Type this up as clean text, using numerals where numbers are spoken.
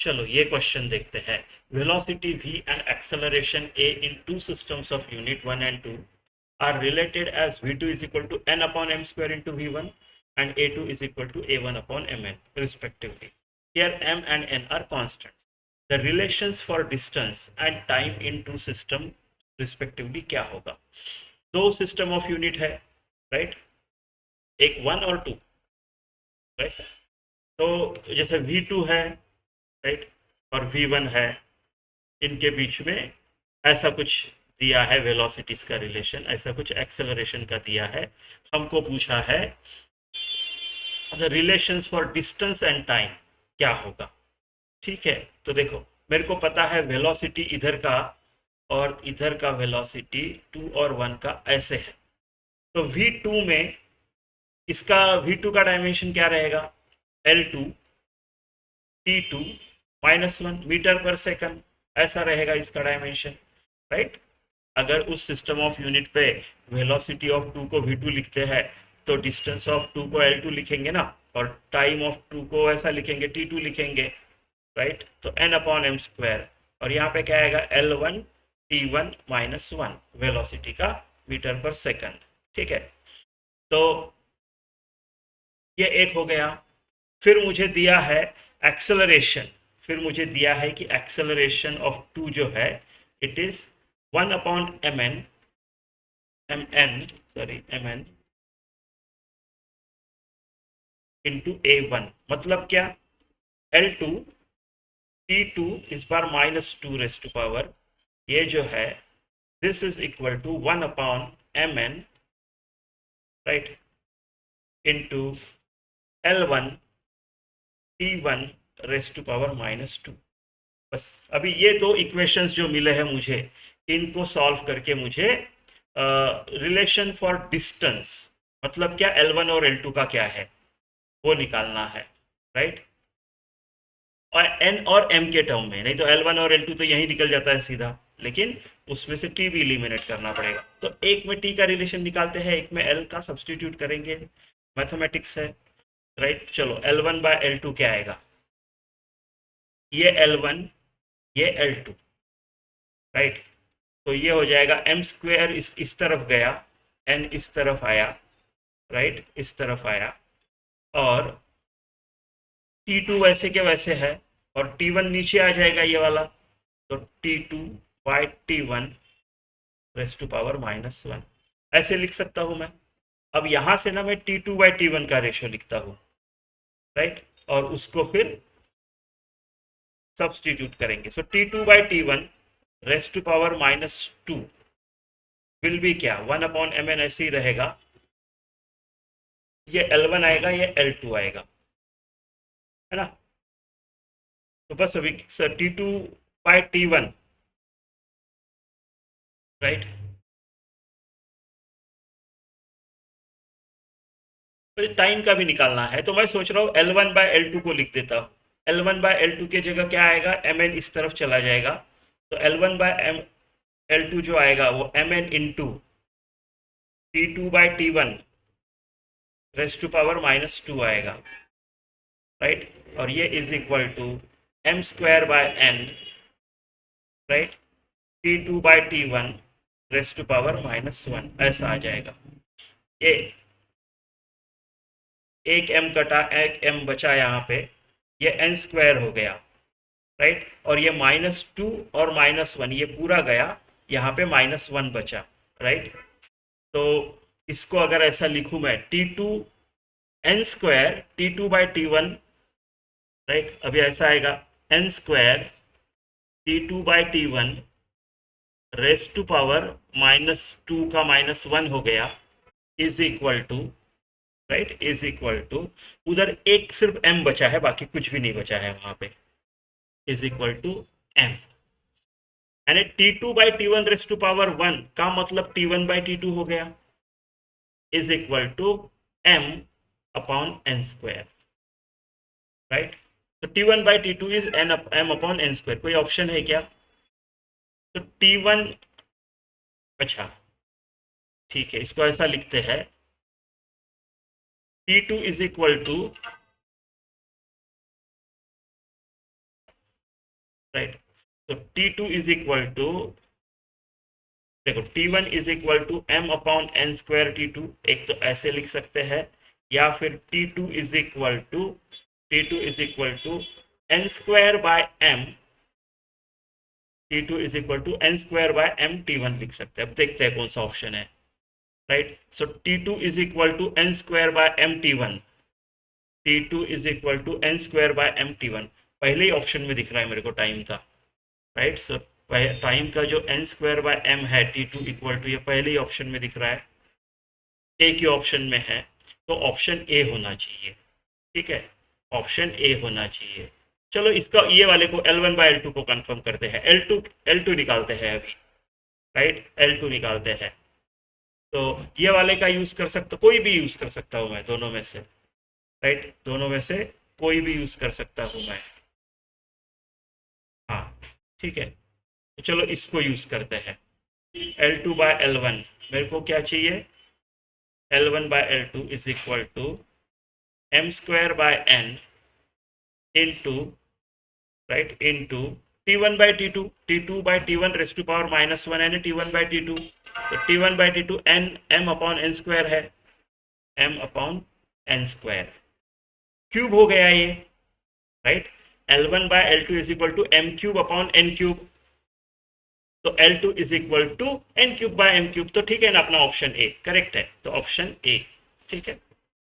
चलो ये क्वेश्चन देखते हैं। Velocity v and acceleration a in two systems of unit 1 and 2 are related as v2 is equal to n upon m square into v1 and a2 is equal to a1 upon mn respectively. Here m and n are constants. The relations for distance and time in two system respectively क्या होगा? दो system of unit है, right? एक 1 और 2, right? तो जैसे v2 है, right, और v1 है, इनके बीच में ऐसा कुछ दिया है, वेलोसिटीज का रिलेशन, ऐसा कुछ एक्सेलरेशन का दिया है। हमको पूछा है the relations for distance and time क्या होगा। ठीक है, तो देखो, मेरे को पता है वेलोसिटी इधर का और इधर का वेलोसिटी 2 और 1 का ऐसे है। तो v2 में इसका v2 का डायमेंशन क्या रहेगा? L2 T2 -1 मीटर पर सेकंड, ऐसा रहेगा इसका डायमेंशन, राइट? अगर उस सिस्टम ऑफ यूनिट पे वेलोसिटी ऑफ 2 को v2 लिखते हैं तो डिस्टेंस ऑफ 2 को L2 लिखेंगे ना, और टाइम ऑफ 2 को ऐसा लिखेंगे, T2 लिखेंगे, राइट? तो n अपॉन एम स्क्वायर, और यहाँ पे क्या आएगा? L1 T1 -1 वेलोसिटी का मीटर पर सेकंड। ठीक है, तो ये एक हो गया। फिर मुझे दिया है एक्सेलरेशन। फिर मुझे दिया है कि एक्सेलरेशन ऑफ 2 जो है it is 1 upon M N into a1। मतलब क्या? L2 T2 इस बार -2 रेस टू पावर, ये जो है this is equal to 1 upon mn, right, into L1 T1 raise to power -2। बस अभी ये दो इक्वेशंस जो मिले हैं मुझे, इनको सॉल्व करके मुझे रिलेशन फॉर डिस्टेंस, मतलब क्या, L1 और L2 का क्या है वो निकालना है, राइट? और n और m के टर्म में, नहीं तो L1 और L2 तो यही निकल जाता है सीधा, लेकिन उसमें से t भी इलिमिनेट करना पड़ेगा। तो एक में t का रिलेशन निकालते हैं, एक में l का सब्सटीट्यूट करेंगे, मैथमेटिक्स है, राइट? चलो, L1 बाय L2 क्या आएगा? ये L1, ये L2, राइट? तो ये हो जाएगा m स्क्वेयर, इस तरफ गया, n इस तरफ आया, राइट, इस तरफ आया, और T2 वैसे के वैसे है, और T1 नीचे आ जाएगा ये वाला, तो T2 by T1 raise to power -1, ऐसे लिख सकता हूँ मैं। अब यहाँ से ना मैं T2 बाई T1 का रेशियो लिखता हूँ, राइट, और उसको फिर सब्सटीट्यूट करेंगे। So T2 by T1 raise to power -2 will be क्या? 1 अपॉन mn ऐसे ही रहेगा। ये L1 आएगा, ये L2 आएगा, है ना? तो बस अभी T2 बाई T1, राइट, तो टाइम का भी निकालना है, तो मैं सोच रहा हूँ L1 बाय L2 को लिख देता हूँ। L1 बाय L2 के जगह क्या आएगा? mn इस तरफ चला जाएगा, तो L1 बाय L2 जो आएगा वो mn into T2 by T1 raise to power -2 आएगा, राइट? और ये is equal to m square by n, right, T2 by T1 raise to power -1, ऐसा आ जाएगा। ये एक m कटा, एक m बचा यहाँ पे, ये n स्क्वायर हो गया, राइट, और ये -2 और -1 ये पूरा गया, यहाँ पे -1 बचा, राइट? तो इसको अगर ऐसा लिखूँ मैं, T2 n square T2 by T1, right, अभी ऐसा आएगा n square T2 by T1 raise to power -2 का -1 हो गया, is equal to, right, is equal to, उधर एक सिर्फ m बचा है, बाकी कुछ भी नहीं बचा है वहां पे, इज इक्वल टू m, यानी T2 by T1 raise to power 1 का मतलब T1 बाई T2 हो गया, is equal to m upon n square, right? तो T1 by T2 is m upon n square. कोई ऑप्शन है क्या? तो T1, अच्छा ठीक है, इसको ऐसा लिखते हैं, T2 is equal to right. तो T2 इज इक्वल टू, देखो T1 is equal to m upon n square T2, एक तो ऐसे लिख सकते हैं, या फिर T2 is equal to n square by m, T2 is equal to n square by m T1 लिख सकते हैं। अब देखते हैं कौन सा ऑप्शन है, right. So T2 is equal to n square by m T1, T2 is equal to n square by m T1, पहले ही ऑप्शन में दिख रहा है मेरे को टाइम का, राइट। सो टाइम का जो n स्क्वायर बाय m है T2 इक्वल टू, ये पहले ही ऑप्शन में दिख रहा है, एक ही ऑप्शन में है, तो ऑप्शन ए होना चाहिए, ठीक है, ऑप्शन ए होना चाहिए। चलो इसका ये वाले को L1 बाय L2 को कंफर्म करते हैं, L2 निकालते हैं अभी, राइट, L2 निकालते हैं। तो ये वाले का यूज कर सकता, कोई भी यूज कर सकता हूँ मैं दोनों में से, राइट, दोनों में से कोई भी यूज कर सकता हूँ मैं, हाँ, ठीक है। तो चलो इसको यूज करते हैं, L2 बाय L1, मेरे को क्या चाहिए, L1 by L2 is equal to m square by n into, right, into T1 by T2, T2 by T1 raise to power -1 यानी T1 बाय T2, तो T1 by T2 n m upon n square है, m upon n square, cube हो गया ये, right. L1 by L2 is equal to m cube upon n cube, तो L2 is equal to n cube by m cube, तो ठीक है ना, अपना ऑप्शन ए करेक्ट है, तो ऑप्शन ए ठीक है।